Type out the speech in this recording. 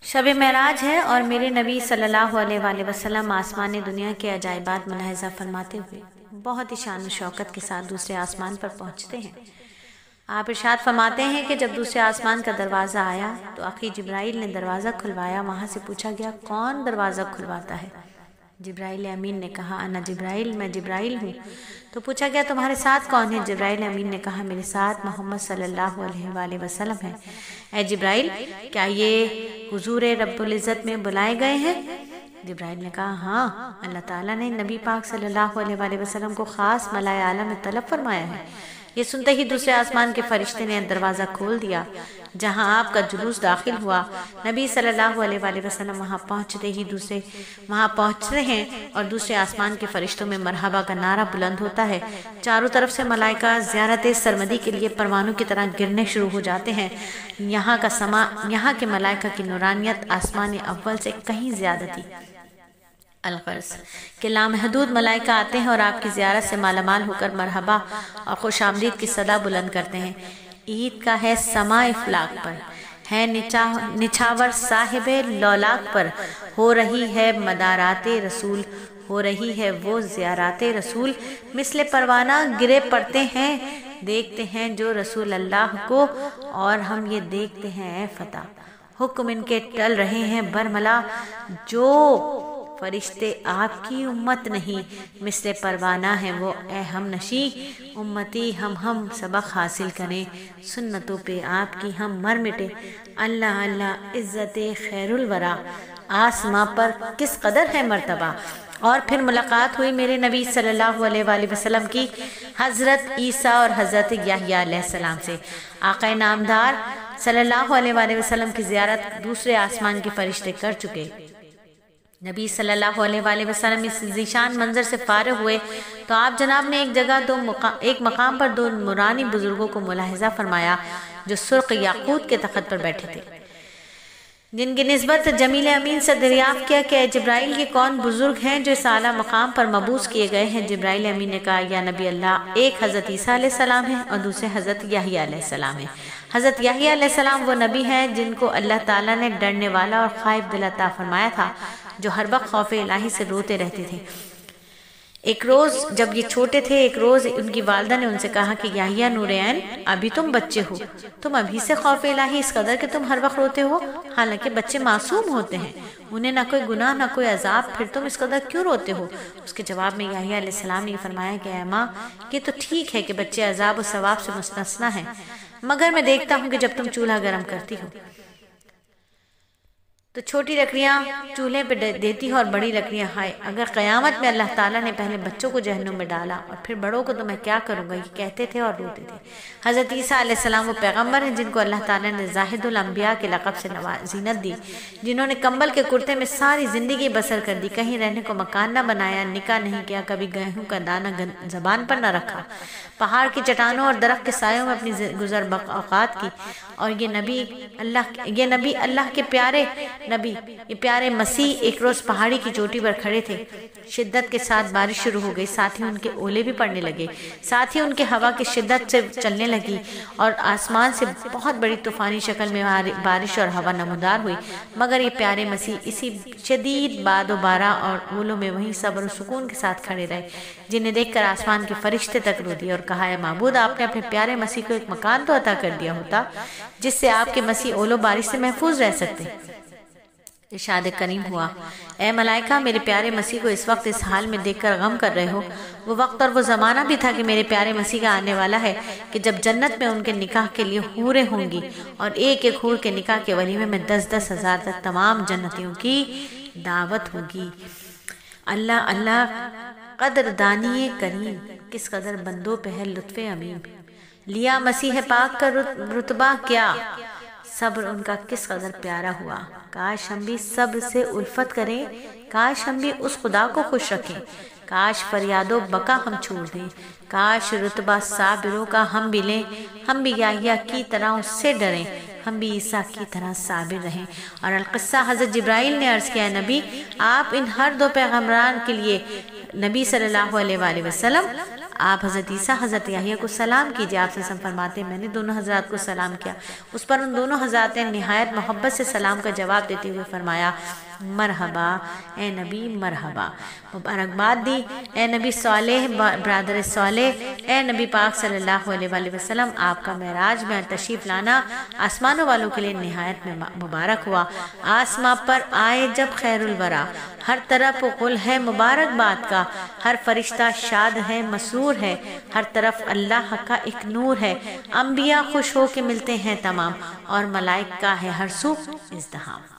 شب معراج ہے اور میرے نبی صلی اللہ علیہ وآلہ وسلم آسمان دنیا کے عجائبات ملاحظہ فرماتے ہوئے بہت ہی شان و شوکت کے ساتھ دوسرے آسمان پر پہنچتے ہیں۔ آپ ارشاد فرماتے ہیں کہ جب دوسرے آسمان کا دروازہ آیا تو آقی جبرائیل نے دروازہ کھلوایا۔ وہاں سے پوچھا گیا کون دروازہ کھلواتا ہے؟ جبرائیل امین نے کہا انا جبرائیل، میں جبرائیل ہوں۔ تو پوچھا گیا تمہارے ساتھ کون ہے؟ جبرائیل امین نے کہا میرے ساتھ محمد صلی اللہ علیہ وآلہ وسلم ہے۔ اے جبرائیل، کیا یہ حضور رب العزت میں بلائے گئے ہیں؟ جبرائیل نے کہا ہاں، اللہ تعالیٰ نے نبی پاک صلی اللہ علیہ وآلہ وسلم کو خاص ملائے اعلیٰ میں طلب فرمایا ہے۔ یہ سنتے ہی دوسرے آسمان کے فرشتے نے دروازہ کھول دیا جہاں آپ کا جلوس داخل ہوا۔ نبی صلی اللہ علیہ وآلہ وسلم وہاں پہنچتے ہیں اور دوسرے آسمان کے فرشتوں میں مرحبا کا نعرہ بلند ہوتا ہے۔ چاروں طرف سے ملائکہ زیارت سرمدی کے لیے پروانوں کی طرح گرنے شروع ہو جاتے ہیں۔ یہاں کے ملائکہ کی نورانیت آسمان اول سے کہیں زیادہ تھی۔ الغرض کہ لامحدود ملائکہ آتے ہیں اور آپ کی زیارت سے مالا مال ہو کر مرحبا اور خوش آمدید کی صدا بلند کرتے ہیں۔ عید کا ہے سماع افلاق پر، ہے نچھاور صاحب لولاق پر، ہو رہی ہے مدارات رسول، ہو رہی ہے وہ زیارات رسول۔ مثل پروانہ گرے پڑتے ہیں، دیکھتے ہیں جو رسول اللہ کو، اور ہم یہ دیکھتے ہیں اے فتح۔ حکم ان کے ٹل رہے ہیں برملا، جو فرشتے آپ کی امت نہیں، مثل پروانہ ہے وہ اے ہم نشی۔ امتی ہم سبق حاصل کریں، سنتوں پہ آپ کی ہم مر مٹے۔ اللہ اللہ عزت خیر الورا، آسماں پر کس قدر ہے مرتبہ۔ اور پھر ملاقات ہوئی میرے نبی صلی اللہ علیہ وآلہ وسلم کی حضرت عیسیٰ اور حضرت یحییٰ علیہ السلام سے۔ آقا نامدار صلی اللہ علیہ وآلہ وسلم کی زیارت دوسرے آسمان کے فرشتے کر چکے۔ نبی صلی اللہ علیہ وآلہ وسلم اس ذیشان منظر سے فارغ ہوئے تو آپ جناب نے ایک مقام پر دو نورانی بزرگوں کو ملاحظہ فرمایا جو سرخ یاقوت کے تخت پر بیٹھے تھے، جن کی نسبت جمیل امین سے دریافت کیا کہ اے جبرائیل یہ کون بزرگ ہیں جو اس اعلیٰ مقام پر مبعوث کیے گئے ہیں؟ جبرائیل امین نے کہا یا نبی اللہ، ایک حضرت عیسیٰ علیہ السلام ہے اور دوسرے حضرت یحییٰ علیہ السلام ہے۔ حضرت یحییٰ علیہ السلام وہ نبی ہیں جن کو اللہ تعالیٰ نے ڈرنے والا اور خائف دل عطا فرمایا تھا، جو ہر وقت خوف الہی سے روتے رہتے تھے۔ ایک روز جب یہ چھوٹے تھے، ایک روز ان کی والدہ نے ان سے کہا کہ یحییٰ نور عین، ابھی تم بچے ہو، تم ابھی سے خوف الہی اس قدر کہ تم ہر وقت روتے ہو، حالانکہ بچے معصوم ہوتے ہیں، انہیں نہ کوئی گناہ نہ کوئی عذاب، پھر تم اس قدر کیوں روتے ہو؟ اس کے جواب میں یحییٰ علیہ السلام نے فرمایا کہ اے ماں، یہ تو ٹھیک ہے کہ بچے عذاب و ثواب سے مستثنی ہیں، مگر میں دیکھتا ہوں کہ جب تم چولہا گرم کرتی ہو تو چھوٹی لکڑیاں چولہے پہ دیتی ہو اور بڑی لکڑیاں ہائے، اگر قیامت میں اللہ تعالیٰ نے پہلے بچوں کو جہنم میں ڈالا اور پھر بڑوں کو تو میں کیا کروں گا، یہ کہتے تھے اور روتے تھے۔ حضرت عیسیٰ علیہ السلام وہ پیغمبر ہیں جن کو اللہ تعالیٰ نے زاہد الانبیاء کے لقب سے زینت دی، جنہوں نے کمبل کے کرتے میں ساری زندگی بسر کر دی، کہیں رہنے کو مکان نہ بنایا، نکاح نہیں کیا، کبھی گیہوں کا دانہ زبان پر نہ رکھا، پہاڑ کی چٹانوں اور درخت کے سایوں میں اپنی گزر اوقات کی، اور یہ نبی اللہ کے پیارے نبی، یہ پیارے مسیح ایک روز پہاڑی کی چوٹی پر کھڑے تھے، شدت کے ساتھ بارش شروع ہو گئی، ساتھ ہی ان کے اولے بھی پڑنے لگے، ساتھ ہی ان کے ہوا کی شدت سے چلنے لگی اور آسمان سے بہت بڑی طوفانی شکل میں بارش اور ہوا نمودار ہوئی، مگر یہ پیارے مسیح اسی شدید باد و بارہ اور اولوں میں وہیں صبر و سکون کے ساتھ کھڑے رہے، جنہیں دیکھ کر آسمان کے فرشتے تک رو دیے اور کہا اے معبود، آپ نے اپنے پیارے مسیح کو ایک مکان تو عطا کر دیا ہوتا جس سے آپ کے مسیح اولو بارش سے محفوظ رہ سکتے۔ ارشاد کریم ہوا اے ملائکہ، میرے پیارے مسیح کو اس وقت اس حال میں دیکھ کر غم کر رہے ہو، وہ وقت اور وہ زمانہ بھی تھا کہ میرے پیارے مسیح کا آنے والا ہے کہ جب جنت میں ان کے نکاح کے لیے حوریں ہوں گی اور ایک ایک حور کے نکاح کے ولیمے میں 10-10 ہزار تک تمام جنتیوں کی دعوت ہوگی۔ اللہ اللہ قدر دانی کریم، کس قدر بندوں پہ ہے لطف امیم، لیا مسیح پاک کا رتبہ کیا، صبر ان کا کس قدر پیارا ہوا، کاش ہم بھی صبر سے الفت کریں، کاش ہم بھی اس خدا کو خوش رکھیں، کاش فریاد و بکا ہم چھوڑ دیں، کاش رتبہ صابروں کا ہم بھی لیں، ہم بھی یحییٰ کی طرح اس سے ڈریں، ہم بھی عیسیٰ کی طرح صابر رہیں۔ اور القصہ حضرت جبرائیل نے عرض کیا نبی، آپ ان ہر دو پیغمبران کے لیے نبی صلی اللہ علیہ وآلہ وسلم آپ حضرت عیسیٰ حضرت یحییٰ کو سلام کیجیے۔ آپ سے فرماتے ہیں میں نے دونوں حضرات کو سلام کیا۔ اس پر ان دونوں حضرات نے نہایت محبت سے سلام کا جواب دیتے ہوئے فرمایا مرحبا اے نبی مرحبا، مبارکباد دی اے نبی صالح برادر صالح، اے نبی پاک صلی اللہ علیہ وآلہ وسلم، آپ کا معراج میں تشریف لانا آسمانوں والوں کے لیے نہایت مبارک ہوا۔ آسمان پر آئے جب خیر الورا، ہر طرف غل ہے مبارکباد کا، ہر فرشتہ شاد ہے مسرور ہے، ہر طرف اللہ کا ایک نور ہے، انبیاء خوش ہو کے ملتے ہیں تمام، اور ملائکہ ہے ہر سو ازدحام۔